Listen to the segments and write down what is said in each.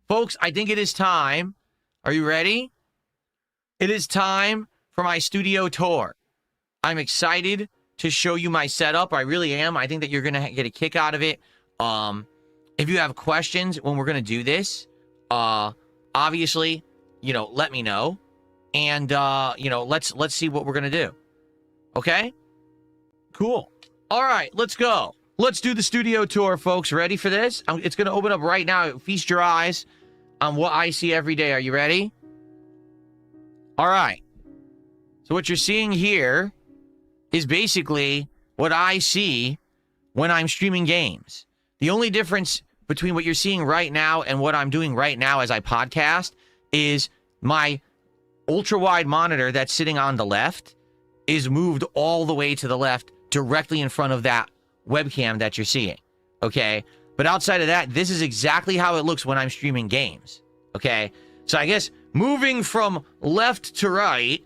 Folks, I think it is time. Are you ready? It is time for my studio tour. I'm excited to show you my setup. I really am. I think that you're going to get a kick out of it. If you have questions when we're going to do this, obviously, let me know. And, let's see what we're going to do. Okay? Cool. All right, let's go. Let's do the studio tour, folks. Ready for this? It's going to open up right now. Feast your eyes on what I see every day. Are you ready? All right. So what you're seeing here is basically what I see when I'm streaming games. The only difference between what you're seeing right now and what I'm doing right now as I podcast is my ultra-wide monitor that's sitting on the left is moved all the way to the left directly in front of that webcam that you're seeing, okay? But outside of that, this is exactly how it looks when I'm streaming games, okay? So I guess moving from left to right,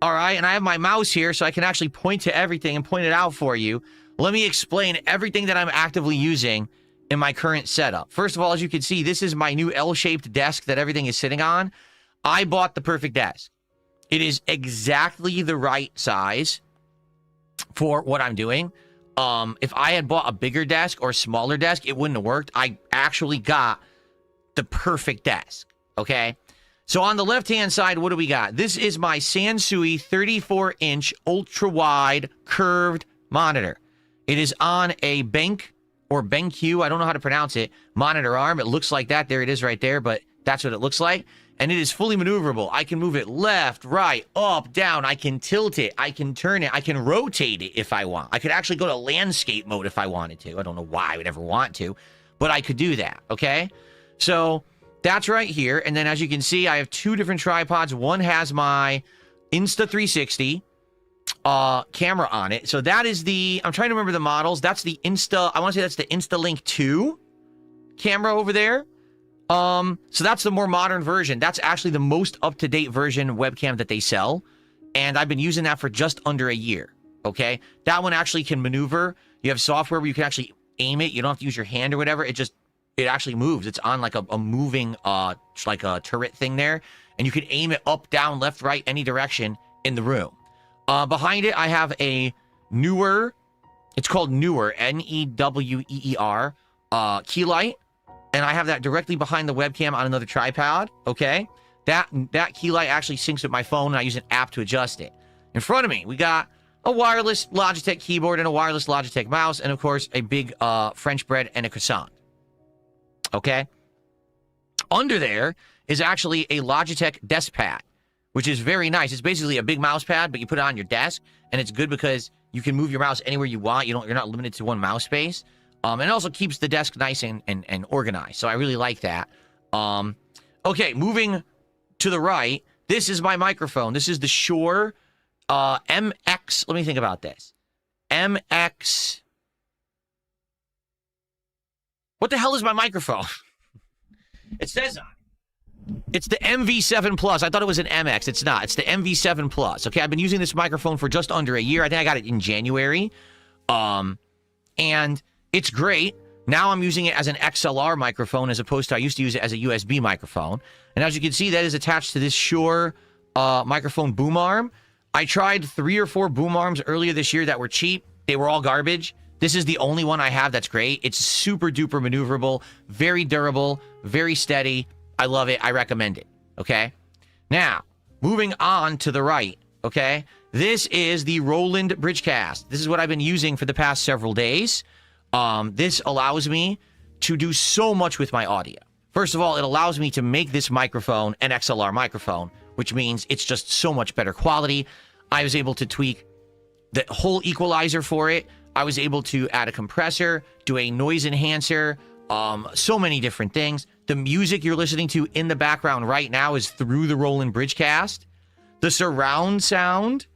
all right, and I have my mouse here so I can actually point to everything and point it out for you. Let me explain everything that I'm actively using in my current setup. First of all, as you can see, this is my new L-shaped desk that everything is sitting on. I bought the perfect desk. It is exactly the right size for what I'm doing. If I had bought a bigger desk or a smaller desk, it wouldn't have worked. I actually got the perfect desk, okay? So on the left-hand side, what do we got? This is my Sansui 34-inch ultra-wide curved monitor. It is on a Benq or BenQ, I don't know how to pronounce it, monitor arm. It looks like that. There it is right there, but that's what it looks like. And it is fully maneuverable. I can move it left, right, up, down. I can tilt it. I can turn it. I can rotate it if I want. I could actually go to landscape mode if I wanted to. I don't know why I would ever want to, but I could do that, okay? So that's right here. And then as you can see, I have two different tripods. One has my Insta360 camera on it. So that is the, I'm trying to remember the models. That's the I want to say that's the InstaLink 2 camera over there. So that's the more modern version. That's actually the most up-to-date version webcam that they sell. And I've been using that for just under a year. Okay. That one actually can maneuver. You have software where you can actually aim it. You don't have to use your hand or whatever. It actually moves. It's on like a moving, like a turret thing there. And you can aim it up, down, left, right, any direction in the room. Behind it, I have a Newer, it's called Newer, N-E-W-E-E-R, key light. And I have that directly behind the webcam on another tripod, okay? That key light actually syncs with my phone, and I use an app to adjust it. In front of me, we got a wireless Logitech keyboard and a wireless Logitech mouse, and of course, a big French bread and a croissant, okay? Under there is actually a Logitech desk pad, which is very nice. It's basically a big mouse pad, but you put it on your desk, and it's good because you can move your mouse anywhere you want. You're not limited to one mouse space. And it also keeps the desk nice and organized. So I really like that. Okay, moving to the right, this is my microphone. This is the Shure MX. Let me think about this. MX. What the hell is my microphone? It says on it. It's the MV7 Plus. I thought it was an MX. It's not. It's the MV7 Plus. Okay, I've been using this microphone for just under a year. I think I got it in January. And it's great. Now I'm using it as an XLR microphone as opposed to I used to use it as a USB microphone. And as you can see, that is attached to this Shure microphone boom arm. I tried 3 or 4 boom arms earlier this year that were cheap. They were all garbage. This is the only one I have that's great. It's super duper maneuverable, very durable, very steady. I love it. I recommend it. Okay. Now, moving on to the right. Okay. This is the Roland Bridgecast. This is what I've been using for the past several days. This allows me to do so much with my audio. First of all, it allows me to make this microphone an XLR microphone, which means it's just so much better quality. I was able to tweak the whole equalizer for it. I was able to add a compressor, do a noise enhancer, so many different things. The music you're listening to in the background right now is through the Roland Bridgecast. The surround sound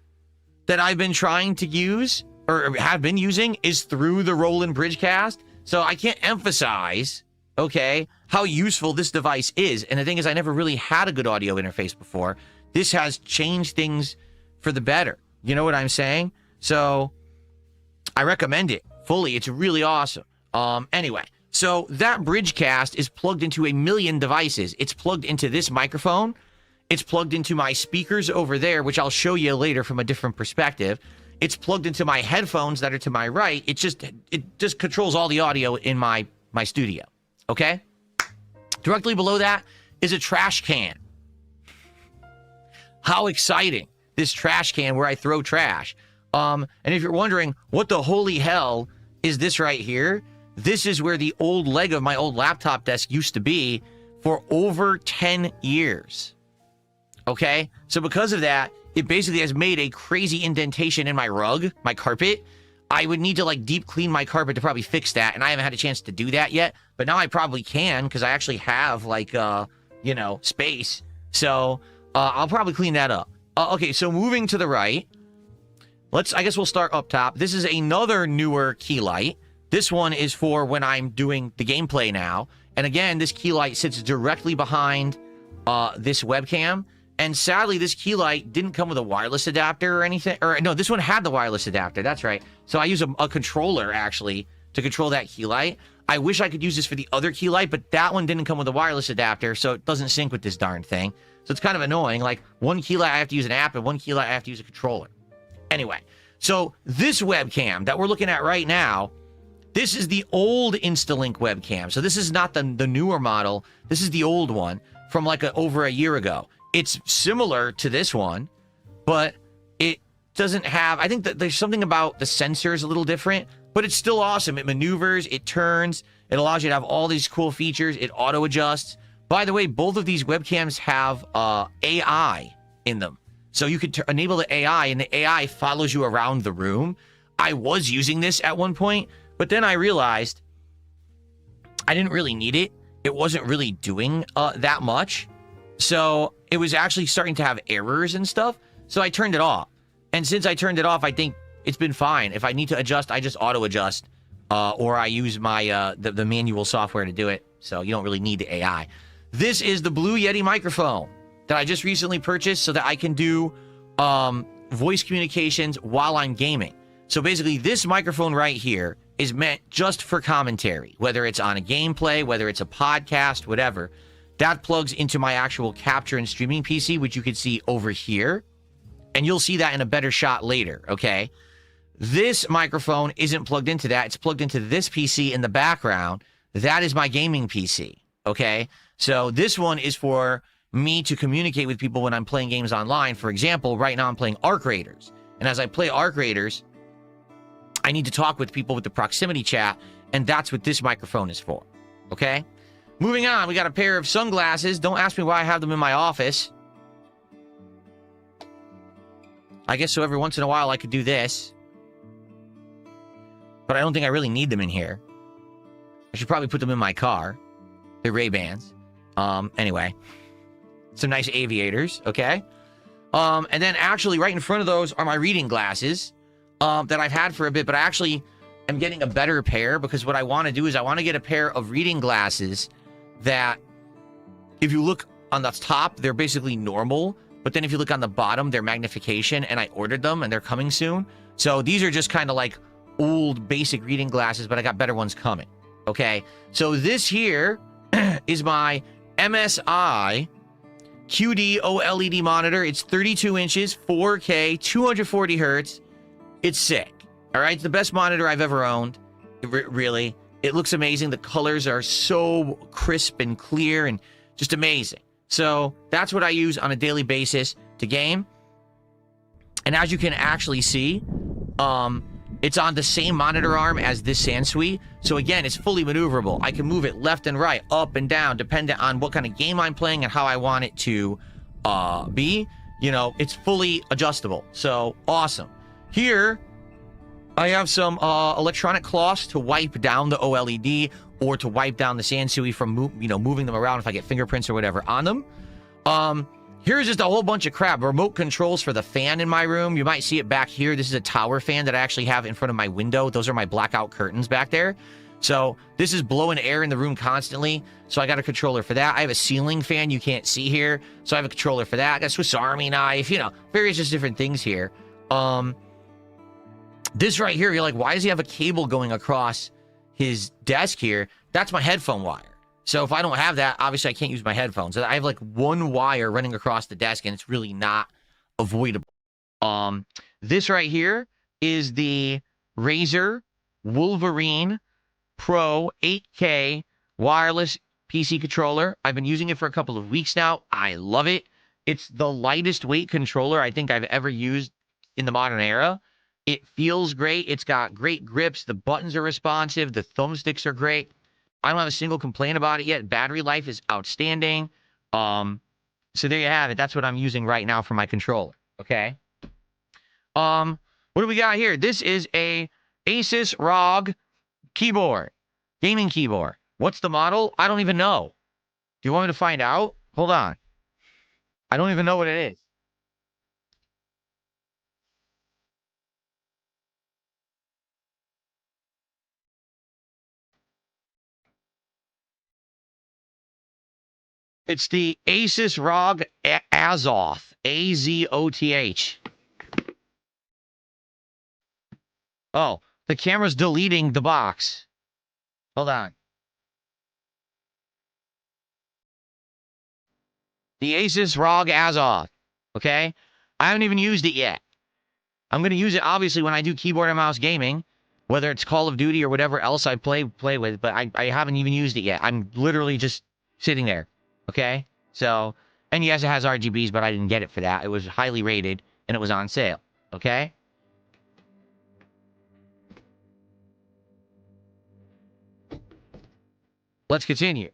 that I've been trying to use or have been using is through the Roland Bridgecast. So I can't emphasize, okay, how useful this device is. And the thing is, I never really had a good audio interface before. This has changed things for the better. You know what I'm saying? So I recommend it fully. It's really awesome. Anyway, So that Bridgecast is plugged into a million devices. It's plugged into this microphone. It's plugged into my speakers over there, which I'll show you later from a different perspective. It's plugged into my headphones that are to my right. It just controls all the audio in my studio, okay? Directly below that is a trash can. How exciting, this trash can where I throw trash. And if you're wondering, what the holy hell is this right here? This is where the old leg of my old laptop desk used to be for over 10 years. Okay? So because of that, it basically has made a crazy indentation in my rug, my carpet. I would need to like deep clean my carpet to probably fix that, and I haven't had a chance to do that yet. But now I probably can because I actually have like, space. So I'll probably clean that up. Okay, so moving to the right, I guess we'll start up top. This is another newer key light. This one is for when I'm doing the gameplay now. And again, this key light sits directly behind this webcam. And sadly, this key light didn't come with a wireless adapter or anything. Or no, this one had the wireless adapter. That's right. So I use a controller, actually, to control that key light. I wish I could use this for the other key light, but that one didn't come with a wireless adapter, so it doesn't sync with this darn thing. So it's kind of annoying. Like, one key light, I have to use an app, and one key light, I have to use a controller. Anyway, so this webcam that we're looking at right now, this is the old Instalink webcam. So this is not the newer model. This is the old one from like over a year ago. It's similar to this one, but it doesn't have, I think that there's something about the sensors a little different, but it's still awesome. It maneuvers, it turns, it allows you to have all these cool features. It auto adjusts. By the way, both of these webcams have AI in them. So you could enable the AI, and the AI follows you around the room. I was using this at one point, but then I realized I didn't really need it. It wasn't really doing that much. So it was actually starting to have errors and stuff. So I turned it off. And since I turned it off, I think it's been fine. If I need to adjust, I just auto adjust, or I use my the manual software to do it. So you don't really need the AI. This is the Blue Yeti microphone that I just recently purchased so that I can do voice communications while I'm gaming. So basically, this microphone right here is meant just for commentary, whether it's on a gameplay, whether it's a podcast, whatever. That plugs into my actual capture and streaming PC, which you can see over here. And you'll see that in a better shot later, okay? This microphone isn't plugged into that. It's plugged into this PC in the background. That is my gaming PC, okay? So this one is for me to communicate with people when I'm playing games online. For example, right now I'm playing Arc Raiders. And as I play Arc Raiders, I need to talk with people with the proximity chat, and that's what this microphone is for, okay? Moving on, we got a pair of sunglasses. Don't ask me why I have them in my office. I guess so every once in a while I could do this. But I don't think I really need them in here. I should probably put them in my car. They're Ray-Bans. Anyway. Some nice aviators, okay? And then actually right in front of those are my reading glasses that I've had for a bit, but I actually am getting a better pair because what I want to do is I want to get a pair of reading glasses that, if you look on the top, they're basically normal, but then if you look on the bottom, they're magnification, and I ordered them, and they're coming soon. So these are just kind of like old basic reading glasses, but I got better ones coming, okay? So this here is my MSI QD OLED monitor. It's 32 inches, 4K, 240 hertz. It's sick, all right? It's the best monitor I've ever owned, really. It looks amazing. The colors are so crisp and clear and just amazing. So that's what I use on a daily basis to game. And as you can actually see, it's on the same monitor arm as this Sansui. So again, it's fully maneuverable. I can move it left and right, up and down, depending on what kind of game I'm playing and how I want it to be. You know, it's fully adjustable. So awesome. Here, I have some electronic cloths to wipe down the OLED or to wipe down the Sansui from moving them around if I get fingerprints or whatever on them. Here's just a whole bunch of crap. Remote controls for the fan in my room. You might see it back here. This is a tower fan that I actually have in front of my window. Those are my blackout curtains back there. So this is blowing air in the room constantly. So I got a controller for that. I have a ceiling fan you can't see here. So I have a controller for that. I got a Swiss Army knife, various just different things here. This right here, you're like, why does he have a cable going across his desk here? That's my headphone wire. So if I don't have that, obviously I can't use my headphones. I have like one wire running across the desk, and it's really not avoidable. This right here is the Razer Wolverine Pro 8K wireless PC controller. I've been using it for a couple of weeks now. I love it. It's the lightest weight controller I think I've ever used in the modern era. It feels great. It's got great grips. The buttons are responsive. The thumbsticks are great. I don't have a single complaint about it yet. Battery life is outstanding. So there you have it. That's what I'm using right now for my controller. Okay. What do we got here? This is a Asus ROG keyboard, gaming keyboard. What's the model? I don't even know. Do you want me to find out? Hold on. I don't even know what it is. It's the Asus ROG Azoth. A-Z-O-T-H. Oh, the camera's deleting the box. Hold on. The Asus ROG Azoth. Okay? I haven't even used it yet. I'm going to use it, obviously, when I do keyboard and mouse gaming, whether it's Call of Duty or whatever else I play with, but I haven't even used it yet. I'm literally just sitting there. Okay? So, and yes, it has RGBs, but I didn't get it for that. It was highly rated, and it was on sale. Okay? Let's continue.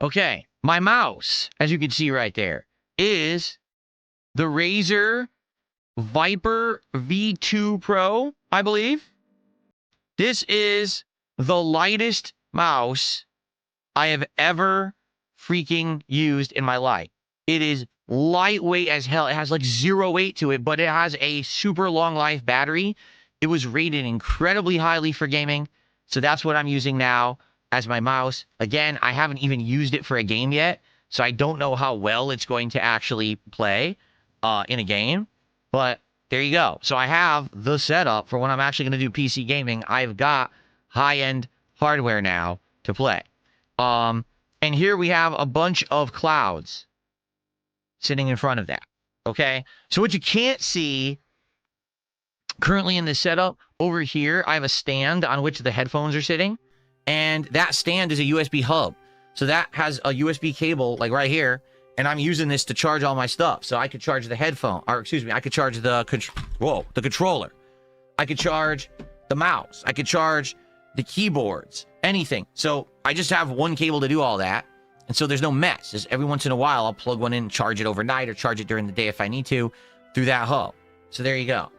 Okay, my mouse, as you can see right there, is the Razer Viper V2 Pro, I believe. This is the lightest mouse I have ever freaking used in my life. It is lightweight as hell. It has like 0 weight to it, but it has a super long life battery. It was rated incredibly highly for gaming, so that's what I'm using now as my mouse. Again, I haven't even used it for a game yet, so I don't know how well it's going to actually play in a game, but there you go. So I have the setup for when I'm actually going to do PC gaming. I've got high-end hardware now to play. And here we have a bunch of clouds sitting in front of that, okay? So what you can't see currently in this setup, over here, I have a stand on which the headphones are sitting, and that stand is a USB hub. So that has a USB cable, like right here, and I'm using this to charge all my stuff. So I could charge the headphone, or excuse me, I could charge the controller. I could charge the mouse. I could charge the keyboards, anything. So I just have one cable to do all that, and so there's no mess. Just every once in a while, I'll plug one in, charge it overnight, or charge it during the day if I need to, through that hub. So there you go.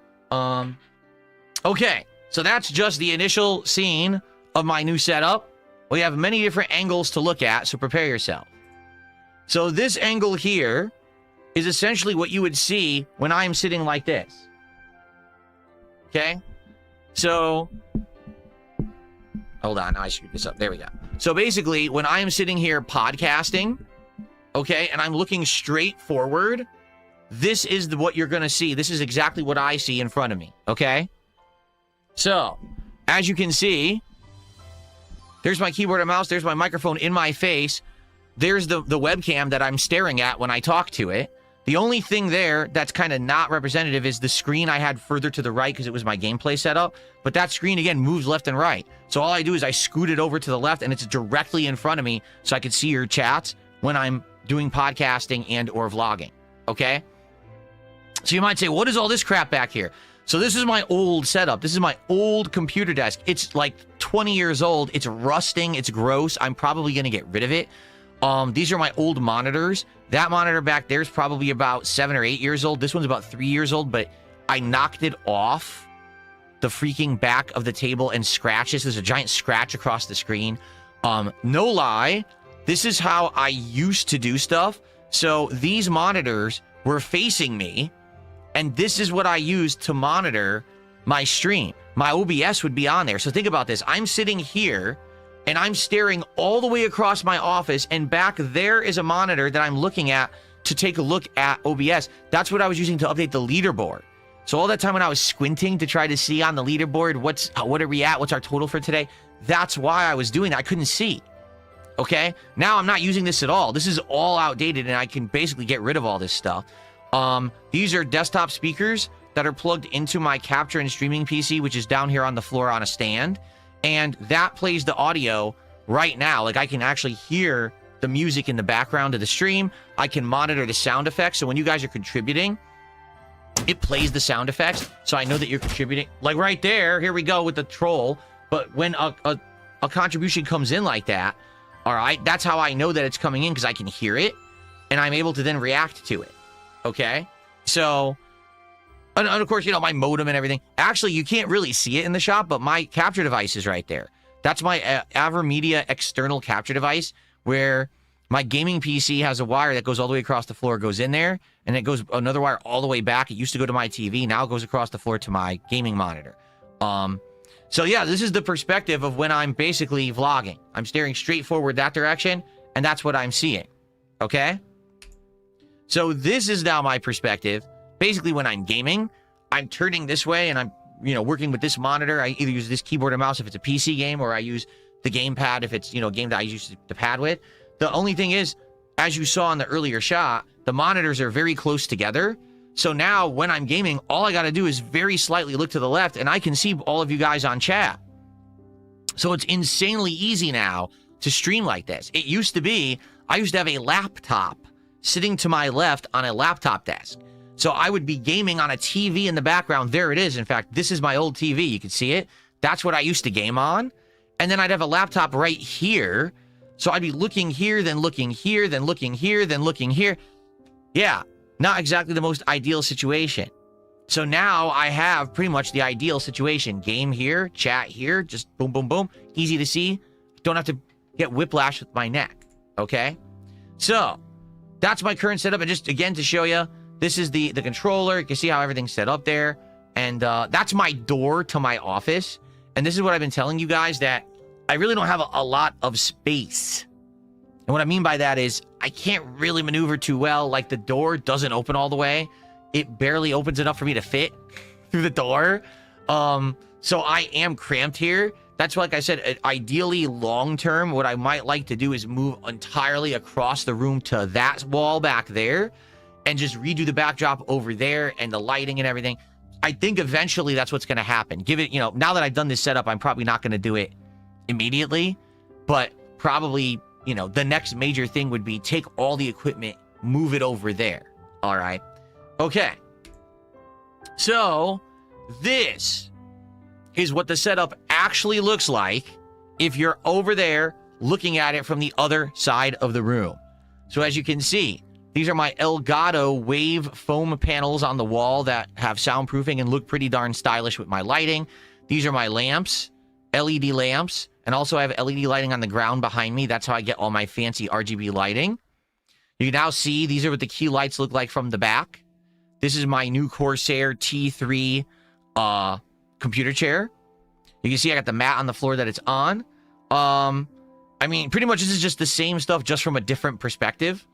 Okay, so that's just the initial scene of my new setup. We have many different angles to look at, so prepare yourself. So this angle here is essentially what you would see when I'm sitting like this. Okay? So, hold on, now I screwed this up. There we go. So basically, when I am sitting here podcasting, okay, and I'm looking straight forward, this is what you're going to see. This is exactly what I see in front of me, okay? So, as you can see, there's my keyboard and mouse. There's my microphone in my face. There's the webcam that I'm staring at when I talk to it. The only thing there that's kind of not representative is the screen I had further to the right because it was my gameplay setup. But that screen, again, moves left and right. So all I do is I scoot it over to the left, and it's directly in front of me so I can see your chats when I'm doing podcasting and or vlogging, okay? So you might say, what is all this crap back here? So this is my old setup. This is my old computer desk. It's like 20 years old. It's rusting. It's gross. I'm probably going to get rid of it. These are my old monitors. That monitor back there is probably about 7 or 8 years old. This one's about 3 years old, but I knocked it off the freaking back of the table and scratched this. There's a giant scratch across the screen. No lie, this is how I used to do stuff. So these monitors were facing me, and this is what I used to monitor my stream. My OBS would be on there. So think about this. I'm sitting here, and I'm staring all the way across my office, and back there is a monitor that I'm looking at to take a look at OBS. That's what I was using to update the leaderboard. So all that time when I was squinting to try to see on the leaderboard, what are we at? What's our total for today? That's why I was doing that. I couldn't see. Okay? Now I'm not using this at all. This is all outdated, and I can basically get rid of all this stuff. These are desktop speakers that are plugged into my capture and streaming PC, which is down here on the floor on a stand. And that plays the audio right now. Like, I can actually hear the music in the background of the stream. I can monitor the sound effects. So when you guys are contributing, it plays the sound effects. So I know that you're contributing. Like right there, here we go with the troll. But when a contribution comes in like that, all right, that's how I know that it's coming in, because I can hear it. And I'm able to then react to it. Okay? So... And of course, you know, my modem and everything. Actually, you can't really see it in the shop, but my capture device is right there. That's my AverMedia external capture device, where my gaming PC has a wire that goes all the way across the floor, goes in there, and it goes another wire all the way back. It used to go to my TV. Now it goes across the floor to my gaming monitor. So yeah, this is the perspective of when I'm basically vlogging. I'm staring straight forward that direction, and that's what I'm seeing. Okay? So this is now my perspective. Basically, when I'm gaming, I'm turning this way and I'm, you know, working with this monitor. I either use this keyboard and mouse if it's a PC game, or I use the gamepad if it's, you know, a game that I use the pad with. The only thing is, as you saw in the earlier shot, the monitors are very close together. So now when I'm gaming, all I got to do is very slightly look to the left and I can see all of you guys on chat. So it's insanely easy now to stream like this. It used to be, I used to have a laptop sitting to my left on a laptop desk. So I would be gaming on a TV in the background. There it is. In fact, this is my old TV. You can see it. That's what I used to game on. And then I'd have a laptop right here. So I'd be looking here, then looking here, then looking here, then looking here. Yeah, not exactly the most ideal situation. So now I have pretty much the ideal situation. Game here, chat here, just boom, boom, boom. Easy to see. Don't have to get whiplash with my neck. Okay? So that's my current setup. And just again to show you, this is the controller. You can see how everything's set up there. And that's my door to my office. And this is what I've been telling you guys, that I really don't have a lot of space. And what I mean by that is I can't really maneuver too well. Like, the door doesn't open all the way. It barely opens enough for me to fit through the door. So I am cramped here. That's why, like I said, ideally long-term, what I might like to do is move entirely across the room to that wall back there, and just redo the backdrop over there and the lighting and everything. I think eventually that's what's going to happen. Give it, you know, now that I've done this setup, I'm probably not going to do it immediately, but probably, you know, the next major thing would be take all the equipment, move it over there. All right. Okay. So this is what the setup actually looks like if you're over there looking at it from the other side of the room. So as you can see, these are my Elgato wave foam panels on the wall that have soundproofing and look pretty darn stylish with my lighting. These are my lamps, LED lamps, and also I have LED lighting on the ground behind me. That's how I get all my fancy RGB lighting. You can now see these are what the key lights look like from the back. This is my new Corsair T3 computer chair. You can see I got the mat on the floor that it's on. I mean, pretty much this is just the same stuff, just from a different perspective.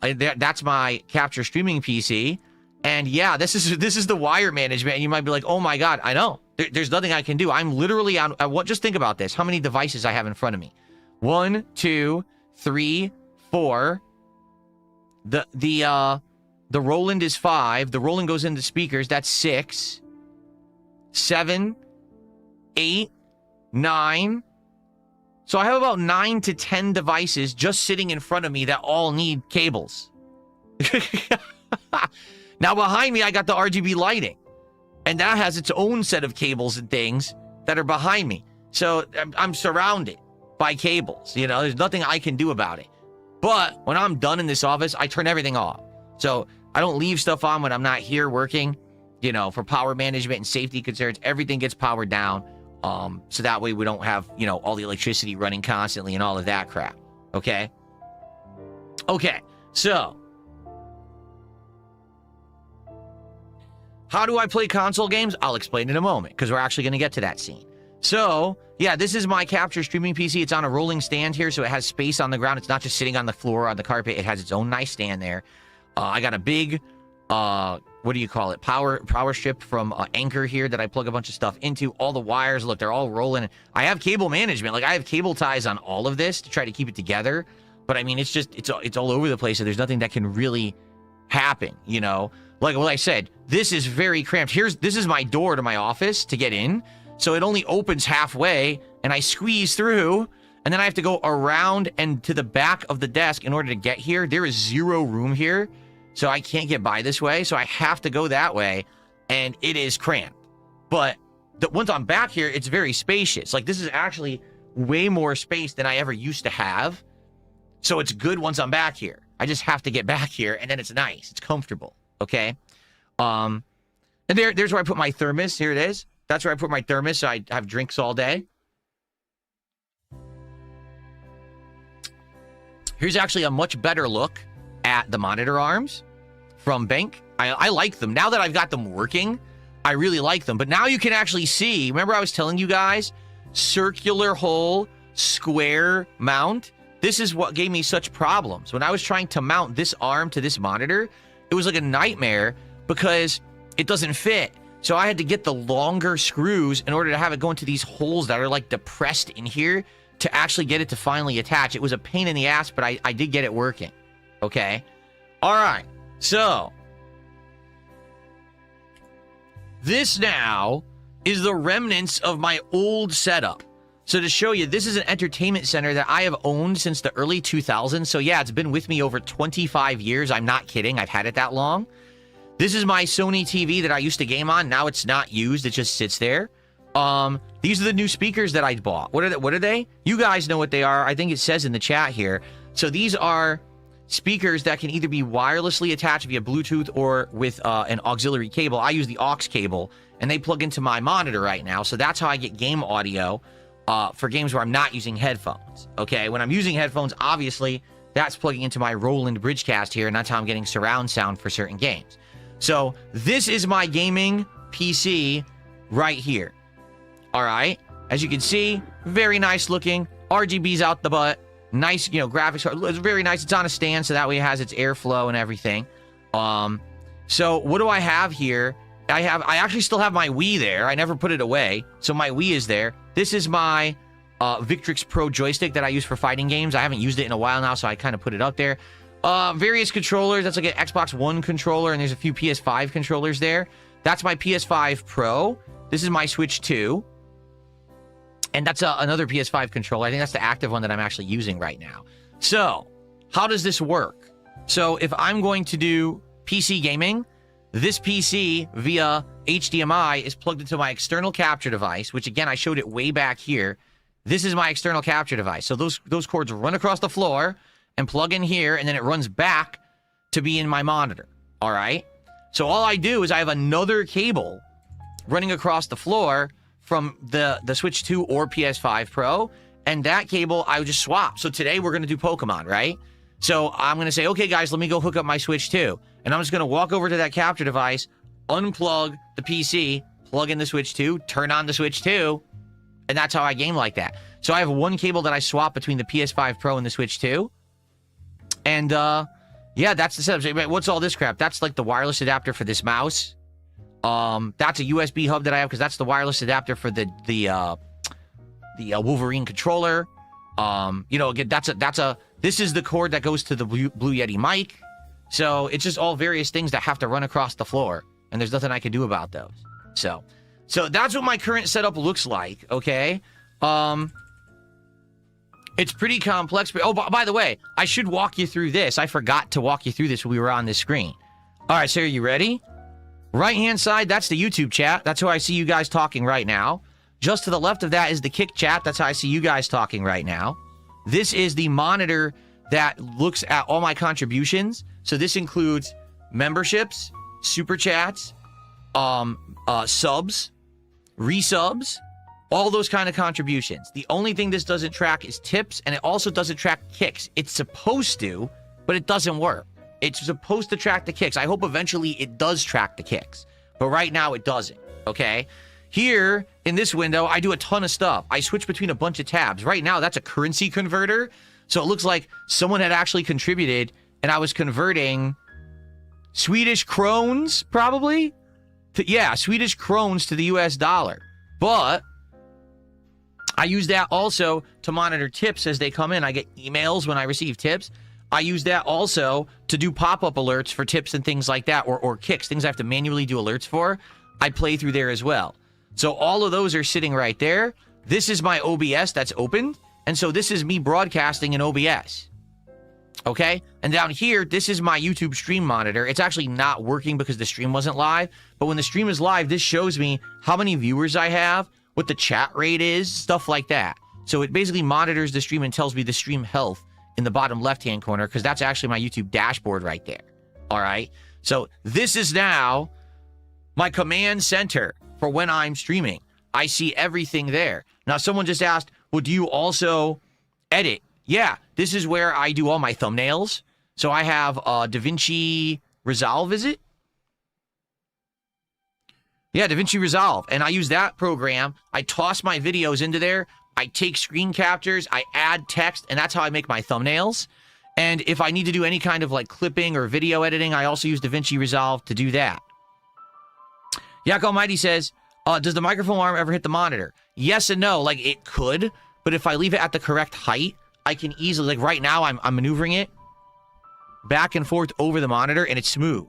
That's my capture streaming PC. And yeah, this is the wire management. And you might be like, oh my God, I know. There's nothing I can do. I'm literally on what? Just think about this. How many devices I have in front of me? 1, 2, 3, 4. The Roland is 5. The Roland goes into speakers. That's 6. 7, 8, 9. So I have about 9 to 10 devices just sitting in front of me that all need cables. Now behind me, I got the RGB lighting. And that has its own set of cables and things that are behind me. So I'm surrounded by cables. You know, there's nothing I can do about it. But when I'm done in this office, I turn everything off. So I don't leave stuff on when I'm not here working. You know, for power management and safety concerns, everything gets powered down. So that way we don't have, you know, all the electricity running constantly and all of that crap. Okay? Okay, so how do I play console games? I'll explain in a moment, because we're actually going to get to that scene. So, yeah, this is my capture streaming PC. It's on a rolling stand here, so it has space on the ground. It's not just sitting on the floor, on the carpet. It has its own nice stand there. I got a big what do you call it? Power strip from Anchor here that I plug a bunch of stuff into. All the wires, look, they're all rolling. I have cable management. Like, I have cable ties on all of this to try to keep it together. But I mean, it's just, it's all over the place. So there's nothing that can really happen, you know? Like what I said, this is very cramped. This is my door to my office to get in. So it only opens halfway, and I squeeze through, and then I have to go around and to the back of the desk in order to get here. There is zero room here, so I can't get by this way. So I have to go that way, and it is cramped. But once I'm back here, it's very spacious. Like, this is actually way more space than I ever used to have. So it's good once I'm back here. I just have to get back here, and then it's nice. It's comfortable, okay? And there's where I put my thermos. Here it is. That's where I put my thermos, so I have drinks all day. Here's actually a much better look at the monitor arms from Bank. I like them. Now that I've got them working, I really like them. But now you can actually see, remember I was telling you guys, circular hole, square mount? This is what gave me such problems. When I was trying to mount this arm to this monitor, it was like a nightmare because it doesn't fit. So I had to get the longer screws in order to have it go into these holes that are like depressed in here to actually get it to finally attach. It was a pain in the ass, but I did get it working. Okay. All right. So this now is the remnants of my old setup. So to show you, this is an entertainment center that I have owned since the early 2000s. So yeah, it's been with me over 25 years. I'm not kidding. I've had it that long. This is my Sony TV that I used to game on. Now it's not used. It just sits there. These are the new speakers that I bought. What are they? You guys know what they are. I think it says in the chat here. So these are speakers that can either be wirelessly attached via Bluetooth or with an auxiliary cable. I use the aux cable, and they plug into my monitor right now. So that's how I get game audio for games where I'm not using headphones. Okay, when I'm using headphones, obviously, that's plugging into my Roland Bridgecast here, and that's how I'm getting surround sound for certain games. So this is my gaming PC right here. All right. As you can see, very nice looking. RGB's out the butt. Nice, you know, graphics. It's very nice. It's on a stand, so that way it has its airflow and everything. So what do I have here? I actually still have my Wii there. I never put it away. So my Wii is there. This is my Victrix Pro joystick that I use for fighting games. I haven't used it in a while now, so I kind of put it up there. Various controllers. That's like an Xbox One controller, and there's a few PS5 controllers there. That's my PS5 Pro. This is my Switch 2. And that's another PS5 controller. I think that's the active one that I'm actually using right now. So, how does this work? So, if I'm going to do PC gaming, this PC via HDMI is plugged into my external capture device, which again, I showed it way back here. This is my external capture device. So those cords run across the floor and plug in here, and then it runs back to be in my monitor. All right. So all I do is I have another cable running across the floor from the Switch 2 or PS5 Pro, and that cable I would just swap. So today we're going to do Pokemon, right? So I'm going to say, okay, guys, let me go hook up my Switch 2. And I'm just going to walk over to that capture device, unplug the PC, plug in the Switch 2, turn on the Switch 2, and that's how I game like that. So I have one cable that I swap between the PS5 Pro and the Switch 2. And, yeah, that's the setup. What's all this crap? That's like the wireless adapter for this mouse. That's a USB hub that I have because that's the wireless adapter for the Wolverine controller. You know, again, this is the cord that goes to the Blue Yeti mic. So it's just all various things that have to run across the floor, and there's nothing I can do about those. So that's what my current setup looks like. Okay. It's pretty complex. But, oh, by the way, I should walk you through this. I forgot to walk you through this when we were on this screen. All right, so are you ready? Right-hand side, that's the YouTube chat. That's how I see you guys talking right now. Just to the left of that is the Kick chat. That's how I see you guys talking right now. This is the monitor that looks at all my contributions. So this includes memberships, super chats, subs, resubs, all those kind of contributions. The only thing this doesn't track is tips, and it also doesn't track kicks. It's supposed to, but it doesn't work. It's supposed to track the kicks. I hope eventually it does track the kicks, but right now it doesn't, okay? Here, in this window, I do a ton of stuff. I switch between a bunch of tabs. Right now, that's a currency converter, so it looks like someone had actually contributed, and I was converting Swedish krones, probably. Yeah, Swedish krones to the US dollar. But I use that also to monitor tips as they come in. I get emails when I receive tips. I use that also to do pop-up alerts for tips and things like that, or kicks, things I have to manually do alerts for. I play through there as well. So all of those are sitting right there. This is my OBS that's open. And so this is me broadcasting in OBS. Okay? And down here, this is my YouTube stream monitor. It's actually not working because the stream wasn't live. But when the stream is live, this shows me how many viewers I have, what the chat rate is, stuff like that. So it basically monitors the stream and tells me the stream health in the bottom left-hand corner, because that's actually my YouTube dashboard right there. All right? So this is now my command center for when I'm streaming. I see everything there. Now, someone just asked, well, do you also edit? Yeah, this is where I do all my thumbnails. So I have DaVinci Resolve, is it? Yeah, DaVinci Resolve. And I use that program. I toss my videos into there. I take screen captures. I add text. And that's how I make my thumbnails. And if I need to do any kind of like clipping or video editing, I also use DaVinci Resolve to do that. Yak Almighty says, does the microphone arm ever hit the monitor? Yes and no. Like, it could. But if I leave it at the correct height, I can easily, like right now, I'm maneuvering it back and forth over the monitor, and it's smooth.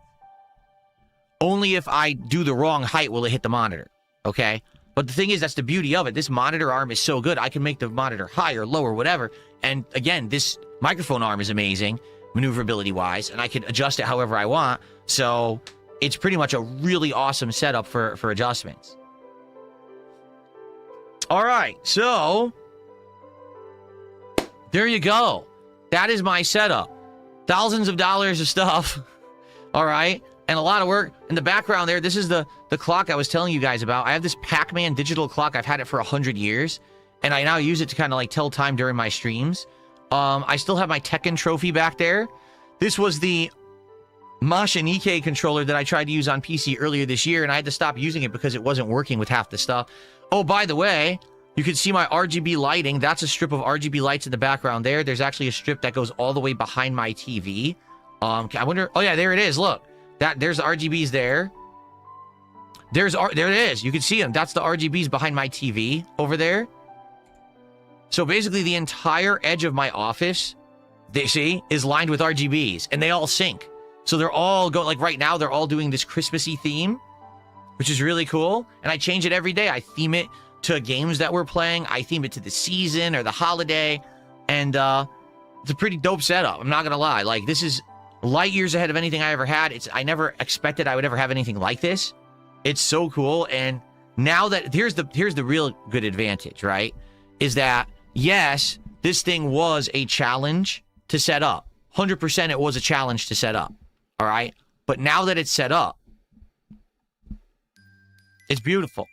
Only if I do the wrong height will it hit the monitor, okay? But the thing is, that's the beauty of it. This monitor arm is so good, I can make the monitor higher, lower, whatever. And again, this microphone arm is amazing, maneuverability-wise, and I can adjust it however I want. So it's pretty much a really awesome setup for adjustments. All right, so there you go. That is my setup. Thousands of dollars of stuff. All right. And a lot of work. In the background there, this is the clock I was telling you guys about. I have this Pac-Man digital clock. I've had it for 100 years. And I now use it to kind of like tell time during my streams. I still have my Tekken trophy back there. This was the Masha Nikkei controller that I tried to use on PC earlier this year. And I had to stop using it because it wasn't working with half the stuff. Oh, by the way, you can see my RGB lighting. That's a strip of RGB lights in the background there. There's actually a strip that goes all the way behind my TV. I wonder... Oh, yeah, there it is. Look. There's the RGBs there. There it is. You can see them. That's the RGBs behind my TV over there. So basically, the entire edge of my office, they see, is lined with RGBs. And they all sync. So they're all going... Like, right now, they're all doing this Christmassy theme, which is really cool. And I change it every day. I theme it to games that we're playing. I theme it to the season or the holiday. And it's a pretty dope setup. I'm not going to lie. Like, this is light years ahead of anything I ever had. I never expected I would ever have anything like this. It's so cool. And now that here's the real good advantage, right? Is that, yes, this thing was a challenge to set up. 100% it was a challenge to set up. All right. But now that it's set up, it's beautiful.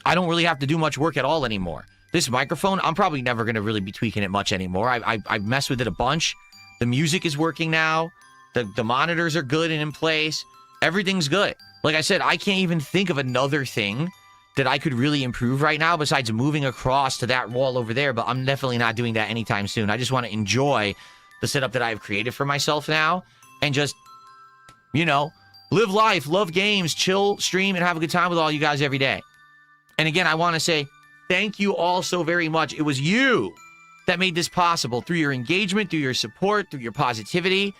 I don't really have to do much work at all anymore. This microphone, I'm probably never going to really be tweaking it much anymore. I've messed with it a bunch. The music is working now. The monitors are good and in place. Everything's good. Like I said, I can't even think of another thing that I could really improve right now besides moving across to that wall over there, but I'm definitely not doing that anytime soon. I just want to enjoy the setup that I've created for myself now and just, you know, live life, love games, chill, stream, and have a good time with all you guys every day. And again, I want to say thank you all so very much. It was you that made this possible through your engagement, through your support, through your positivity.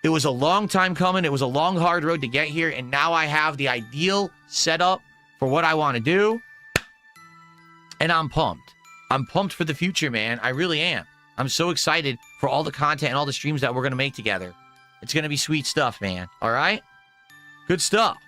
It was a long time coming. It was a long, hard road to get here. And now I have the ideal setup for what I want to do. And I'm pumped. I'm pumped for the future, man. I really am. I'm so excited for all the content and all the streams that we're going to make together. It's going to be sweet stuff, man. All right? Good stuff.